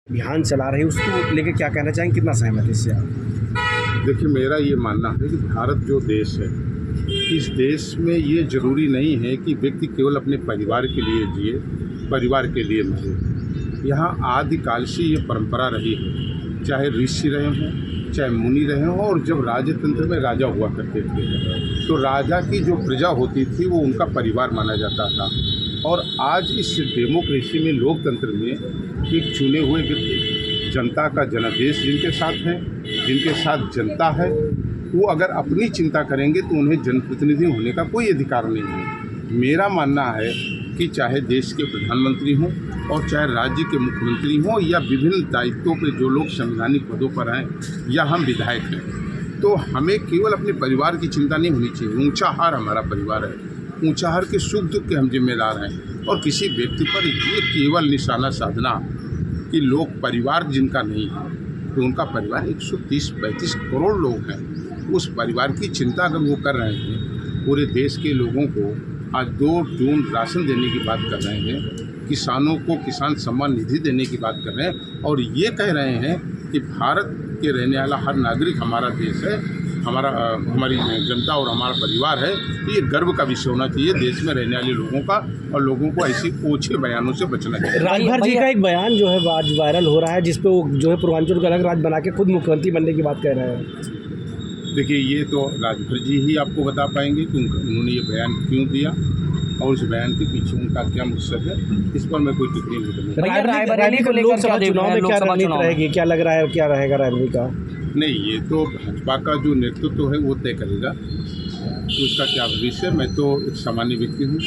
अभियान चला रहे हैं, उसको लेके क्या कहना चाहेंगे, कितना सहमत है इससे आप? देखिए, मेरा ये मानना है कि भारत जो देश है, इस देश में ये ज़रूरी नहीं है कि व्यक्ति केवल अपने परिवार के लिए जिए, परिवार के लिए मरे। यहाँ आदिकाल से ये परंपरा रही है, चाहे ऋषि रहे हों, चाहे मुनि रहे हों, और जब राजतंत्र में राजा हुआ करते थे तो राजा की जो प्रजा होती थी वो उनका परिवार माना जाता था। और आज इस डेमोक्रेसी में, लोकतंत्र में, एक चुने हुए व्यक्ति, जनता का जनादेश जिनके साथ है, जिनके साथ जनता है, वो अगर अपनी चिंता करेंगे तो उन्हें जनप्रतिनिधि होने का कोई अधिकार नहीं है। मेरा मानना है कि चाहे देश के प्रधानमंत्री हों और चाहे राज्य के मुख्यमंत्री हों या विभिन्न दायित्वों पर जो लोग संवैधानिक पदों पर हैं या हम विधायक हैं, तो हमें केवल अपने परिवार की चिंता नहीं होनी चाहिए। ऊंचाहार हमारा परिवार है, ऊंचाहार के सुख दुख के हम जिम्मेदार हैं। और किसी व्यक्ति पर ये केवल निशाना साधना कि लोग परिवार जिनका नहीं है, तो उनका परिवार 130-135 करोड़ लोग हैं, उस परिवार की चिंता अगर वो कर रहे हैं, पूरे देश के लोगों को आज 2 जून राशन देने की बात कर रहे हैं, किसानों को किसान सम्मान निधि देने की बात कर रहे हैं, और ये कह रहे हैं कि भारत के रहने वाला हर नागरिक हमारा देश है, हमारी जनता और हमारा परिवार है, तो ये गर्व का विषय होना चाहिए देश में रहने वाले लोगों का, और लोगों को ऐसी ओछे बयानों से बचना चाहिए। राजभर जी का एक बयान जो है आज वायरल हो रहा है, जिसपे वो जो है पूर्वांचल का अलग राज्य बना के खुद मुख्यमंत्री बनने की बात कह रहे हैं। देखिए, ये तो राजभर जी ही आपको बता पाएंगे कि उन्होंने ये बयान क्यों दिया और उस बयान के पीछे उनका क्या मकसद है। इस पर मैं कोई टिप्पणी नहीं करूँगा। रायबरेली को लोकसभा चुनाव में क्या रणनीति रहेगी, क्या लग रहा है, क्या रहेगा रायबरेली का? नहीं, ये तो भाजपा का जो नेतृत्व है वो तय करेगा कि उसका क्या भविष्य। मैं तो एक सामान्य व्यक्ति हूँ।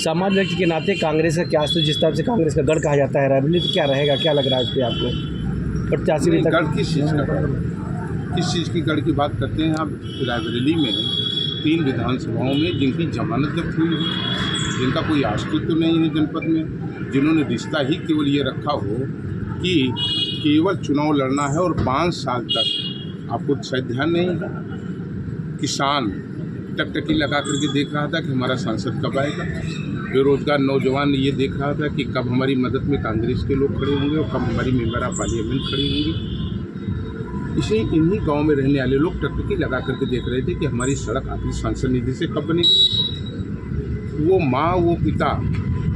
सामान्य व्यक्ति के नाते कांग्रेस का क्या, जिस तरह से कांग्रेस का गढ़ कहा जाता है रायबरेली, तो क्या रहेगा, क्या लग रहा है इस पर आपको? प्रत्याशी गढ़ किस चीज़ का, किस चीज़ की गढ़ की बात करते हैं आप? रायबरेली में 3 विधानसभाओं में जिनकी जमानत जब्त हुई है, जिनका कोई अस्तित्व नहीं है जनपद में, जिन्होंने रिश्ता ही केवल ये रखा हो कि केवल चुनाव लड़ना है और 5 साल तक, आपको शायद ध्यान नहीं है, किसान टकटकी लगा करके देख रहा था कि हमारा सांसद कब आएगा। बेरोजगार नौजवान ये देख रहा था कि कब हमारी मदद में कांग्रेस के लोग खड़े होंगे और कब हमारी मेंबर ऑफ पार्लियामेंट खड़ी होंगी। इसे इन्हीं गांव में रहने वाले लोग टकटकी लगा करके देख रहे थे कि हमारी सड़क आखिर सांसद निधि से कब बनेगी। वो माँ, वो पिता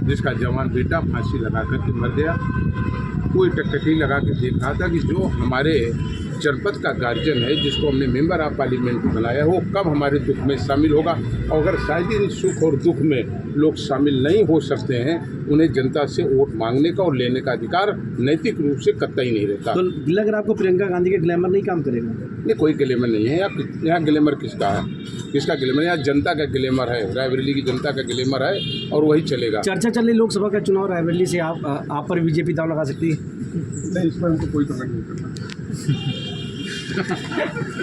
जिसका जवान बेटा फांसी लगा करके मर गया, वो टकटकी लगा के देख रहा था कि जो हमारे जनपद का गार्जियन है, जिसको हमने मेंबर ऑफ पार्लियामेंट बनाया, वो कब हमारे दुख में शामिल होगा। और अगर शायद इन सुख और दुख में लोग शामिल नहीं हो सकते हैं, उन्हें जनता से वोट मांगने का और लेने का अधिकार नैतिक रूप से कतई नहीं रहता। तो लग रहा आपको प्रियंका गांधी के ग्लैमर नहीं काम करेगा? नहीं, कोई ग्लैमर नहीं है। यहाँ ग्लैमर किसका है, किसका ग्लैमर? यहाँ जनता का ग्लैमर है, रायबरेली की जनता का ग्लैमर है, और वही चलेगा। चर्चा चल रही लोकसभा का चुनाव रायबरेली से, आप पर बीजेपी दाव लगा सकती है? नहीं, इस पर हमको कोई कमेंट नहीं करना।